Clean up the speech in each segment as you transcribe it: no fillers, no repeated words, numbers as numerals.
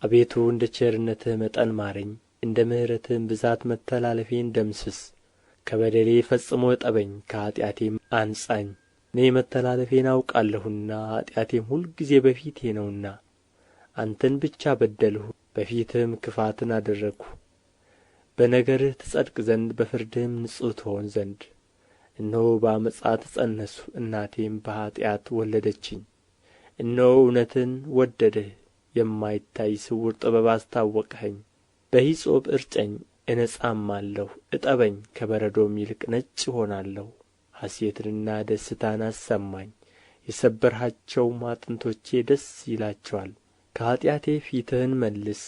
አቤቱ እንደ ቸርነትህ መጠን ማረኝ፣ እንደ ምሕረትህም ብዛት መተላለፌን ደምስስ። ከበደሌ ፈጽሞ እጠበኝ፣ ከኃጢአቴም አንጻኝ። እኔ መተላለፌን አውቃለሁና ኃጢአቴም ሁልጊዜ በፊቴ ነውና። አንተን ብቻ በደልሁ፣ በፊትህም ክፋትን አደረግሁ። በነገርህ ትጸድቅ ዘንድ በፍርድህም ንጹሕ ትሆን ዘንድ። እነሆ በዓመፃ ተፀነስሁ፣ እናቴም በኃጢአት ወለደችኝ። እነሆ እውነትን ወደድህ፣ የማይታይ ስውር ጥበብ አስታወቅኸኝ። በሂሶጵ እርጨኝ እነጻማለሁ፣ እጠበኝ ከበረዶም ይልቅ ነጭ እሆናለሁ። ሐሤትንና ደስታን አሰማኝ፣ የሰበርሃቸውም አጥንቶቼ ደስ ይላቸዋል። ከኃጢአቴ ፊትህን መልስ፣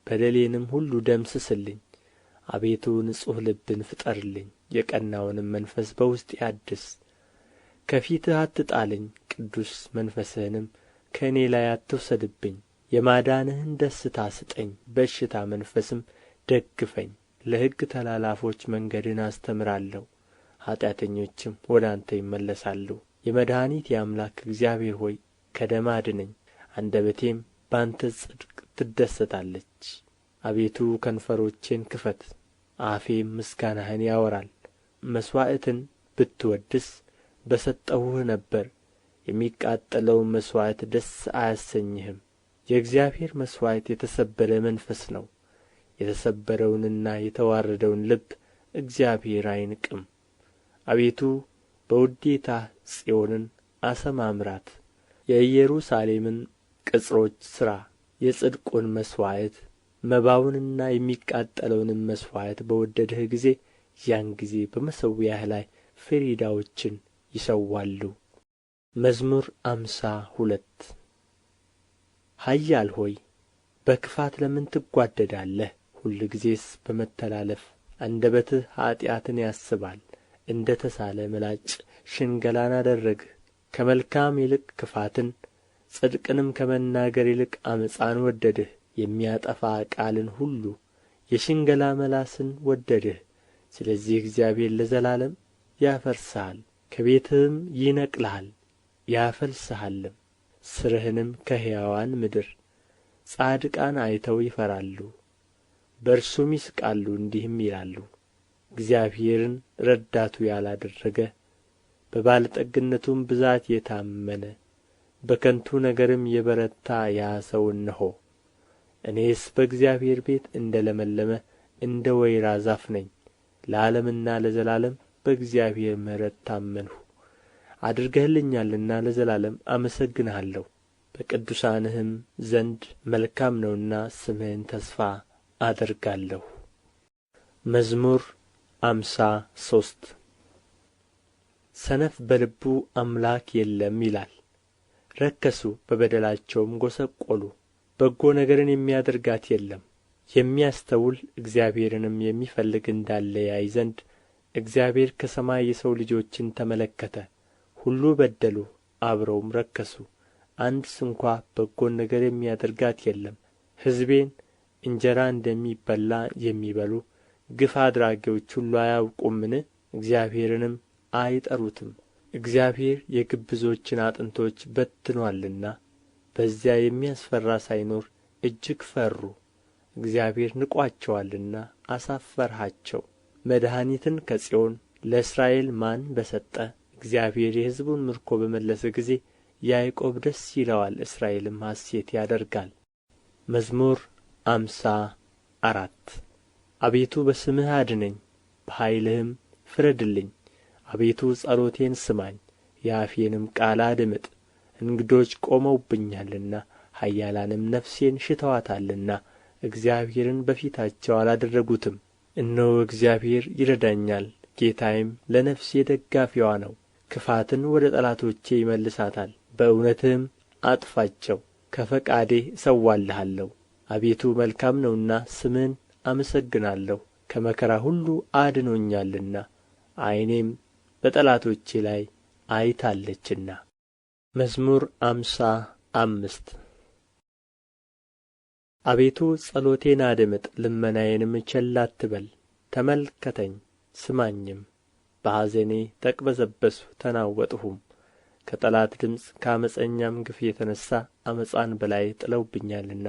በደሌንም ሁሉ ደምስስልኝ። አቤቱ ንጹሕ ልብን ፍጠርልኝ፣ የቀናውንም መንፈስ በውስጤ አድስ። ከፊትህ አትጣለኝ፣ ቅዱስ መንፈስህንም ከእኔ ላይ አትውሰድብኝ። የማዳንህን ደስታ ስጠኝ፣ በእሽታ መንፈስም ደግፈኝ። ለሕግ ተላላፎች መንገድን አስተምራለሁ፣ ኃጢአተኞችም ወደ አንተ ይመለሳሉ። የመድኃኒቴ አምላክ እግዚአብሔር ሆይ ከደም አድነኝ፣ አንደበቴም በአንተ ጽድቅ ትደሰታለች። አቤቱ ከንፈሮቼን ክፈት፣ አፌም ምስጋናህን ያወራል። መሥዋዕትን ብትወድስ በሰጠሁህ ነበር፣ የሚቃጠለውን መሥዋዕት ደስ አያሰኝህም። የእግዚአብሔር መሥዋዕት የተሰበረ መንፈስ ነው፣ የተሰበረውንና የተዋረደውን ልብ እግዚአብሔር አይንቅም። አቤቱ በውዴታህ ጽዮንን አሰማምራት፣ የኢየሩሳሌምን ቅጽሮች ሥራ። የጽድቁን መሥዋዕት መባውንና የሚቃጠለውንም መሥዋዕት በወደድህ ጊዜ ያን ጊዜ በመሠዊያህ ላይ ፍሪዳዎችን ይሠዋሉ። መዝሙር 52 ኃያል ሆይ በክፋት ለምን ትጓደዳለህ? ሁልጊዜስ በመተላለፍ አንደበትህ ኃጢአትን ያስባል። እንደ ተሳለ ምላጭ ሽንገላን አደረግህ። ከመልካም ይልቅ ክፋትን፣ ጽድቅንም ከመናገር ይልቅ ዓመፃን ወደድህ። የሚያጠፋ ቃልን ሁሉ የሽንገላ መላስን ወደድህ። ስለዚህ እግዚአብሔር ለዘላለም ያፈርስሃል፣ ከቤትህም ይነቅልሃል ያፈልስሃልም። ሥርህንም ከሕያዋን ምድር ጻድቃን አይተው ይፈራሉ፣ በእርሱም ይስቃሉ፣ እንዲህም ይላሉ፣ እግዚአብሔርን ረዳቱ ያላደረገ በባለጠግነቱም ብዛት የታመነ በከንቱ ነገርም የበረታ ያ ሰው እነሆ። እኔስ በእግዚአብሔር ቤት እንደ ለመለመ እንደ ወይራ ዛፍ ነኝ። ለዓለምና ለዘላለም በእግዚአብሔር ምሕረት ታመንሁ። አድርገህልኛልና ለዘላለም አመሰግንሃለሁ። በቅዱሳንህም ዘንድ መልካም ነውና ስምህን ተስፋ አደርጋለሁ። መዝሙር 53 ሰነፍ በልቡ አምላክ የለም ይላል። ረከሱ፣ በበደላቸውም ጐሰቈሉ። በጎ ነገርን የሚያደርጋት የለም። የሚያስተውል እግዚአብሔርንም የሚፈልግ እንዳለ ያይ ዘንድ እግዚአብሔር ከሰማይ የሰው ልጆችን ተመለከተ። ሁሉ በደሉ፣ አብረውም ረከሱ፣ አንድ ስንኳ በጎን ነገር የሚያደርጋት የለም። ሕዝቤን እንጀራ እንደሚበላ የሚበሉ ግፍ አድራጊዎች ሁሉ አያውቁምን? እግዚአብሔርንም አይጠሩትም። እግዚአብሔር የግብዞችን አጥንቶች በትኖአልና በዚያ የሚያስፈራ ሳይኖር እጅግ ፈሩ። እግዚአብሔር ንቆአቸዋልና አሳፈርሃቸው። መድኃኒትን ከጽዮን ለእስራኤል ማን በሰጠ? እግዚአብሔር የሕዝቡን ምርኮ በመለሰ ጊዜ ያዕቆብ ደስ ይለዋል፣ እስራኤልም ሐሤት ያደርጋል። መዝሙር 54 አቤቱ በስምህ አድነኝ፣ በኃይልህም ፍረድልኝ። አቤቱ ጸሎቴን ስማኝ፣ የአፌንም ቃል አድምጥ። እንግዶች ቆመውብኛልና ኃያላንም ነፍሴን ሽተዋታልና እግዚአብሔርን በፊታቸው አላደረጉትም። እነሆ እግዚአብሔር ይረዳኛል፣ ጌታዬም ለነፍሴ ደጋፊዋ ነው። ክፋትን ወደ ጠላቶቼ ይመልሳታል፣ በእውነትህም አጥፋቸው። ከፈቃዴ እሠዋልሃለሁ። አቤቱ መልካም ነውና ስምህን አመሰግናለሁ። ከመከራ ሁሉ አድኖኛልና ዓይኔም በጠላቶቼ ላይ አይታለችና። መዝሙር 55 አቤቱ ጸሎቴን አድምጥ፣ ልመናዬንም ቸል አትበል። ተመልከተኝ ስማኝም። በኀዘኔ ተቅበዘበዝሁ ተናወጥሁም። ከጠላት ድምፅ ከዓመፀኛም ግፍ የተነሣ ዓመፃን በላዬ ጥለውብኛልና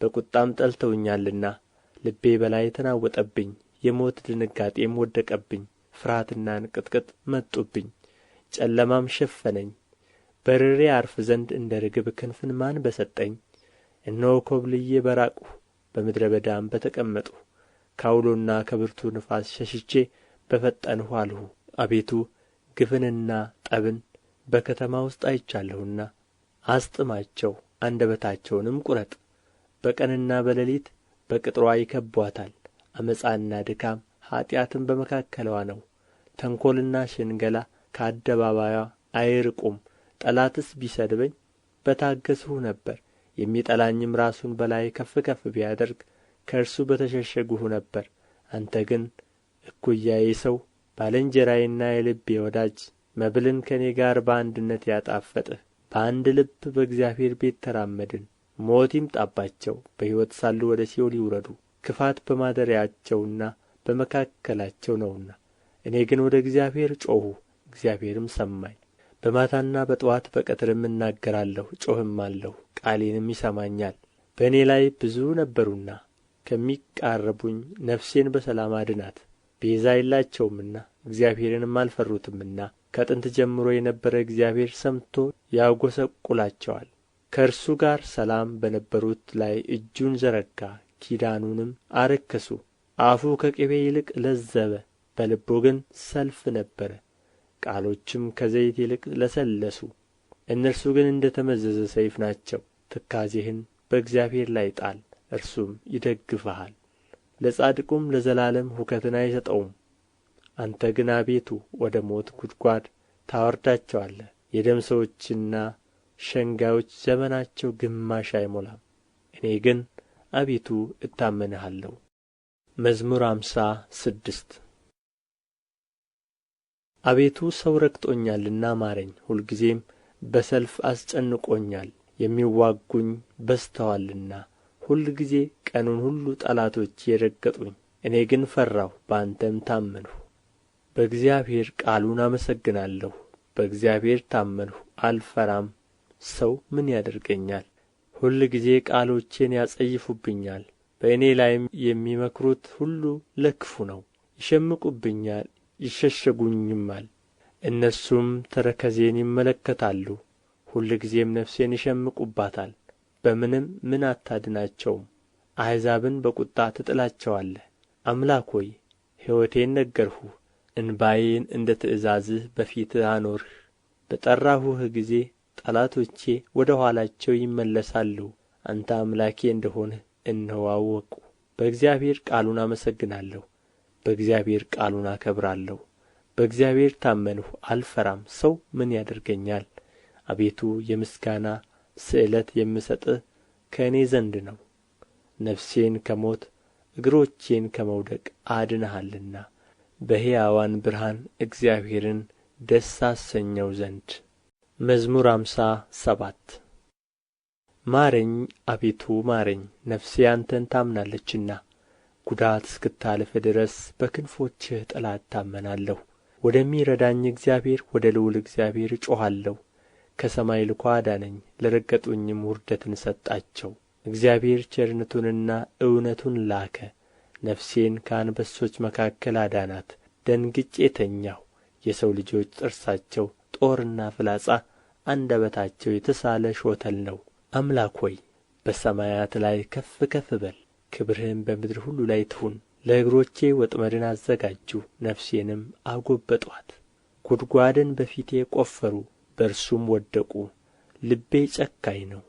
በቍጣም ጠልተውኛልና። ልቤ በላዬ ተናወጠብኝ፣ የሞት ድንጋጤም ወደቀብኝ። ፍርሃትና እንቅጥቅጥ መጡብኝ፣ ጨለማም ሸፈነኝ። በርሬ አርፍ ዘንድ እንደ ርግብ ክንፍን ማን በሰጠኝ? እነሆ ኰብልዬ በራቅሁ፣ በምድረ በዳም በተቀመጥሁ። ከዐውሎና ከብርቱ ነፋስ ሸሽቼ በፈጠንሁ አልሁ። አቤቱ ግፍንና ጠብን በከተማ ውስጥ አይቻለሁና አስጥማቸው፣ አንደበታቸውንም ቍረጥ። በቀንና በሌሊት በቅጥሯ ይከብቡአታል። ዓመፃና ድካም ኃጢአትም በመካከልዋ ነው። ተንኰልና ሽንገላ ከአደባባይዋ አይርቁም። ጠላትስ ቢሰድበኝ በታገሥሁ ነበር። የሚጠላኝም ራሱን በላዬ ከፍ ከፍ ቢያደርግ ከእርሱ በተሸሸግሁ ነበር። አንተ ግን እኩያዬ ሰው፣ ባልንጀራዬና የልቤ ወዳጅ፣ መብልን ከእኔ ጋር በአንድነት ያጣፈጥህ። በአንድ ልብ በእግዚአብሔር ቤት ተራመድን። ሞት ይምጣባቸው፣ በሕይወት ሳሉ ወደ ሲኦል ይውረዱ። ክፋት በማደሪያቸውና በመካከላቸው ነውና። እኔ ግን ወደ እግዚአብሔር ጮኽሁ፣ እግዚአብሔርም ሰማኝ። በማታና በጥዋት በቀትርም እናገራለሁ እጮኽማለሁ፣ ቃሌንም ይሰማኛል። በእኔ ላይ ብዙ ነበሩና ከሚቃረቡኝ ነፍሴን በሰላም አድናት። ቤዛ የላቸውምና እግዚአብሔርንም አልፈሩትምና። ከጥንት ጀምሮ የነበረ እግዚአብሔር ሰምቶ ያጐሰቍላቸዋል። ከእርሱ ጋር ሰላም በነበሩት ላይ እጁን ዘረጋ፣ ኪዳኑንም አረከሱ። አፉ ከቅቤ ይልቅ ለዘበ፣ በልቡ ግን ሰልፍ ነበረ። ቃሎችም ከዘይት ይልቅ ለሰለሱ፣ እነርሱ ግን እንደ ተመዘዘ ሰይፍ ናቸው። ትካዜህን በእግዚአብሔር ላይ ጣል፣ እርሱም ይደግፍሃል። ለጻድቁም ለዘላለም ሁከትን አይሰጠውም። አንተ ግን አቤቱ ወደ ሞት ጕድጓድ ታወርዳቸዋለህ። የደም ሰዎችና ሸንጋዮች ዘመናቸው ግማሽ አይሞላም። እኔ ግን አቤቱ እታመንሃለሁ። መዝሙር 56 አቤቱ ሰው ረግጦኛልና ማረኝ፣ ሁልጊዜም በሰልፍ አስጨንቆኛል። የሚዋጉኝ በዝተዋልና ሁልጊዜ ቀኑን ሁሉ ጠላቶቼ ረገጡኝ። እኔ ግን ፈራሁ፣ በአንተም ታመንሁ። በእግዚአብሔር ቃሉን አመሰግናለሁ። በእግዚአብሔር ታመንሁ አልፈራም። ሰው ምን ያደርገኛል? ሁልጊዜ ቃሎቼን ያጸይፉብኛል። በእኔ ላይም የሚመክሩት ሁሉ ለክፉ ነው። ይሸምቁብኛል፣ ይሸሸጉኝማል። እነርሱም ተረከዜን ይመለከታሉ፣ ሁልጊዜም ነፍሴን ይሸምቁባታል። በምንም ምን አታድናቸውም። አሕዛብን በቍጣ ትጥላቸዋለህ። አምላክ ሆይ ሕይወቴን ነገርሁህ፣ እንባዬን እንደ ትእዛዝህ በፊትህ አኖርህ። በጠራሁህ ጊዜ ጠላቶቼ ወደ ኋላቸው ይመለሳሉ። አንተ አምላኬ እንደ ሆንህ እነሆ አወቁ። በእግዚአብሔር ቃሉን አመሰግናለሁ፣ በእግዚአብሔር ቃሉን አከብራለሁ። በእግዚአብሔር ታመንሁ አልፈራም። ሰው ምን ያደርገኛል? አቤቱ የምስጋና ስእለት የምሰጥህ ከእኔ ዘንድ ነው። ነፍሴን ከሞት እግሮቼን ከመውደቅ አድነሃልና በሕያዋን ብርሃን እግዚአብሔርን ደስ አሰኘው ዘንድ። መዝሙር 57 ማረኝ አቤቱ ማረኝ፣ ነፍሴ አንተን ታምናለችና። ጉዳት እስክታልፍ ድረስ በክንፎችህ ጥላ እታመናለሁ። ወደሚረዳኝ እግዚአብሔር ወደ ልዑል እግዚአብሔር እጮኻለሁ። ከሰማይ ልኮ አዳነኝ፣ ለረገጡኝም ውርደትን ሰጣቸው። እግዚአብሔር ቸርነቱንና እውነቱን ላከ፣ ነፍሴን ከአንበሶች መካከል አዳናት። ደንግጬ ተኛሁ። የሰው ልጆች ጥርሳቸው ጦርና ፍላጻ፣ አንደበታቸው የተሳለ ሾተል ነው። አምላክ ሆይ በሰማያት ላይ ከፍ ከፍ በል፣ ክብርህም በምድር ሁሉ ላይ ትሁን። ለእግሮቼ ወጥመድን አዘጋጁ፣ ነፍሴንም አጐበጡአት። ጕድጓድን በፊቴ ቈፈሩ፣ በእርሱም ወደቁ። ልቤ ጨካኝ ነው፣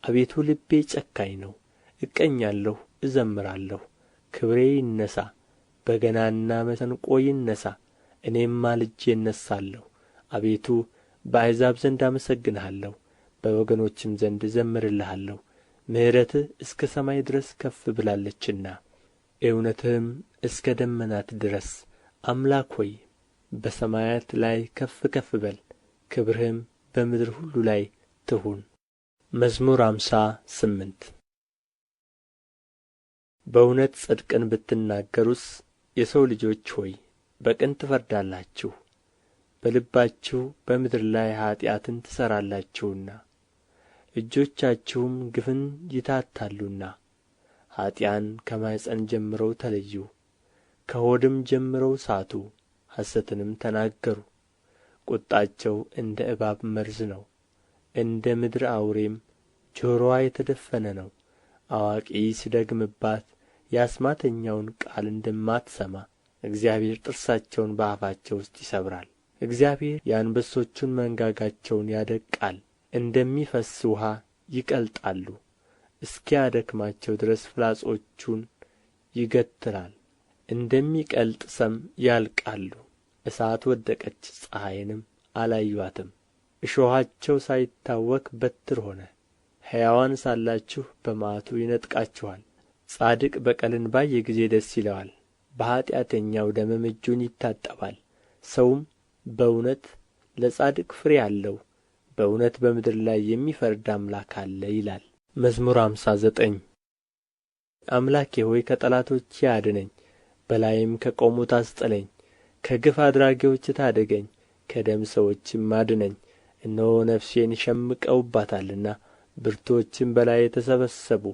አቤቱ ልቤ ጨካኝ ነው። እቀኛለሁ እዘምራለሁ፣ ክብሬ ይነሣ፣ በገናና መሰንቆ ይነሣ። እኔም ማልጄ እነሣለሁ። አቤቱ በአሕዛብ ዘንድ አመሰግንሃለሁ፣ በወገኖችም ዘንድ እዘምርልሃለሁ። ምሕረትህ እስከ ሰማይ ድረስ ከፍ ብላለችና እውነትህም እስከ ደመናት ድረስ። አምላክ ሆይ በሰማያት ላይ ከፍ ከፍ በል፣ ክብርህም በምድር ሁሉ ላይ ትሁን። መዝሙር 58 በእውነት ጽድቅን ብትናገሩስ የሰው ልጆች ሆይ በቅን ትፈርዳላችሁ። በልባችሁ በምድር ላይ ኃጢአትን ትሠራላችሁና እጆቻችሁም ግፍን ይታታሉና። ኀጥኣን ከማኅፀን ጀምረው ተለዩ፣ ከሆድም ጀምረው ሳቱ፣ ሐሰትንም ተናገሩ። ቍጣቸው እንደ እባብ መርዝ ነው፣ እንደ ምድር አውሬም ጆሮዋ የተደፈነ ነው። አዋቂ ሲደግምባት የአስማተኛውን ቃል እንደማትሰማ እግዚአብሔር ጥርሳቸውን በአፋቸው ውስጥ ይሰብራል። እግዚአብሔር የአንበሶቹን መንጋጋቸውን ያደቅቃል፣ እንደሚፈስስ ውኃ ይቀልጣሉ። እስኪያደክማቸው ድረስ ፍላጾቹን ይገትራል፣ እንደሚቀልጥ ሰም ያልቃሉ። እሳት ወደቀች፣ ፀሐይንም አላዩአትም። እሾኻቸው ሳይታወክ በትር ሆነ። ሕያዋን ሳላችሁ በመዓቱ ይነጥቃችኋል። ጻድቅ በቀልን ባየ ጊዜ ደስ ይለዋል፣ በኃጢአተኛው ደምም እጁን ይታጠባል። ሰውም በእውነት ለጻድቅ ፍሬ አለው፣ በእውነት በምድር ላይ የሚፈርድ አምላክ አለ ይላል። መዝሙር 59 አምላኬ ሆይ ከጠላቶቼ አድነኝ፣ በላይም ከቆሙት አስጥለኝ። ከግፍ አድራጊዎች ታደገኝ፣ ከደም ሰዎችም አድነኝ። እነሆ ነፍሴን ሸምቀውባታልና ብርቱዎችም በላዬ ተሰበሰቡ።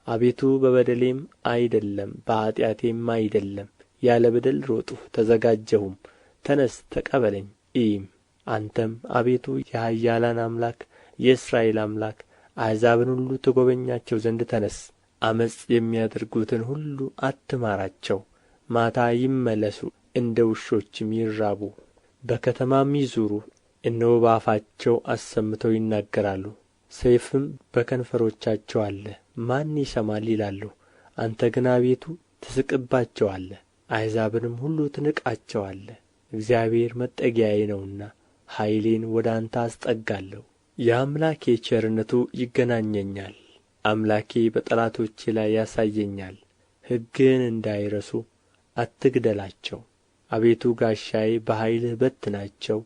አቤቱ በበደሌም አይደለም በኃጢአቴም አይደለም፣ ያለ በደል ሮጥሁ ተዘጋጀሁም። ተነሥ ተቀበለኝ እይም። አንተም አቤቱ የኃያላን አምላክ የእስራኤል አምላክ አሕዛብን ሁሉ ትጐበኛቸው ዘንድ ተነሥ። ዓመፅ የሚያደርጉትን ሁሉ አትማራቸው። ማታ ይመለሱ፣ እንደ ውሾችም ይራቡ፣ በከተማም ይዙሩ። እነሆ በአፋቸው አሰምተው ይናገራሉ፣ ሰይፍም በከንፈሮቻቸው አለ፣ ማን ይሰማል ይላሉ። አንተ ግን አቤቱ ትስቅባቸዋለህ፣ አሕዛብንም ሁሉ ትንቃቸዋለህ። እግዚአብሔር መጠጊያዬ ነውና ኃይሌን ወደ አንተ አስጠጋለሁ። የአምላኬ ቸርነቱ ይገናኘኛል፣ አምላኬ በጠላቶቼ ላይ ያሳየኛል። ሕግህን እንዳይረሱ አትግደላቸው። አቤቱ ጋሻዬ በኃይልህ በትናቸው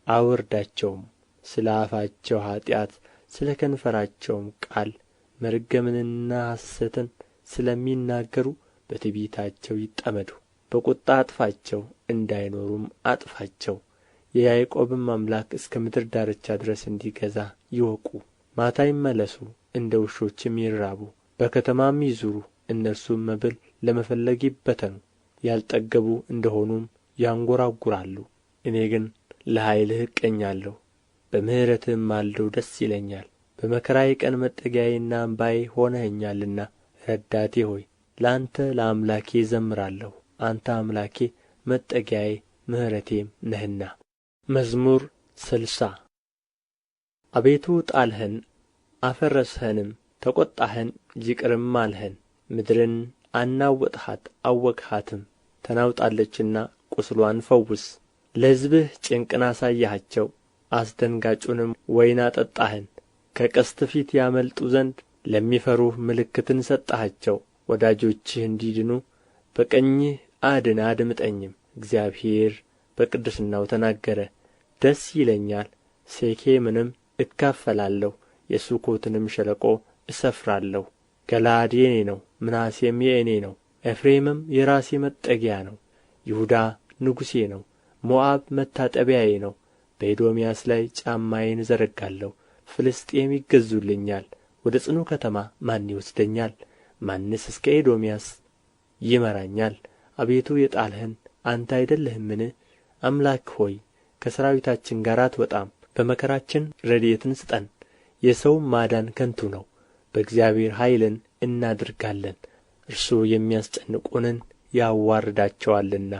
አውርዳቸውም። ስለ አፋቸው ኃጢአት ስለ ከንፈራቸውም ቃል መርገምንና ሐሰትን ስለሚናገሩ በትዕቢታቸው ይጠመዱ። በቍጣ አጥፋቸው፣ እንዳይኖሩም አጥፋቸው። የያዕቆብም አምላክ እስከ ምድር ዳርቻ ድረስ እንዲገዛ ይወቁ። ማታ ይመለሱ፣ እንደ ውሾችም ይራቡ፣ በከተማም ይዙሩ። እነርሱም መብል ለመፈለግ ይበተኑ፣ ያልጠገቡ እንደሆኑም ያንጐራጕራሉ። እኔ ግን ለኃይልህ እቀኛለሁ፣ በምሕረትህም ማልደው ደስ ይለኛል። በመከራዬ ቀን መጠጊያዬና አምባዬ ሆነኸኛልና ረዳቴ ሆይ ለአንተ ለአምላኬ እዘምራለሁ። አንተ አምላኬ መጠጊያዬ ምሕረቴም ነህና። መዝሙር 60 አቤቱ ጣልኸን አፈረስኸንም፣ ተቈጣኸን ይቅርም አልኸን። ምድርን አናወጥሃት አወክሃትም፣ ተናውጣለችና ቍስሏን ፈውስ። ለሕዝብህ ጭንቅን አሳየሃቸው፣ አስደንጋጩንም ወይን አጠጣኸን። ከቀስት ፊት ያመልጡ ዘንድ ለሚፈሩህ ምልክትን ሰጠሃቸው። ወዳጆችህ እንዲድኑ በቀኝህ አድን አድምጠኝም። እግዚአብሔር በቅድስናው ተናገረ፣ ደስ ይለኛል። ሴኬምንም እካፈላለሁ፣ የሱኮትንም ሸለቆ እሰፍራለሁ። ገለዓድ የእኔ ነው፣ ምናሴም የእኔ ነው፣ ኤፍሬምም የራሴ መጠጊያ ነው። ይሁዳ ንጉሤ ነው፣ ሞዓብ መታጠቢያዬ ነው። በኤዶምያስ ላይ ጫማዬን እዘረጋለሁ፣ ፍልስጥኤም ይገዙልኛል። ወደ ጽኑ ከተማ ማን ይወስደኛል? ማንስ እስከ ኤዶምያስ ይመራኛል? አቤቱ የጣልኸን አንተ አይደለህምን? አምላክ ሆይ ከሠራዊታችን ጋር አትወጣም። በመከራችን ረድኤትን ስጠን። የሰውም ማዳን ከንቱ ነው። በእግዚአብሔር ኃይልን እናደርጋለን፣ እርሱ የሚያስጨንቁንን ያዋርዳቸዋልና።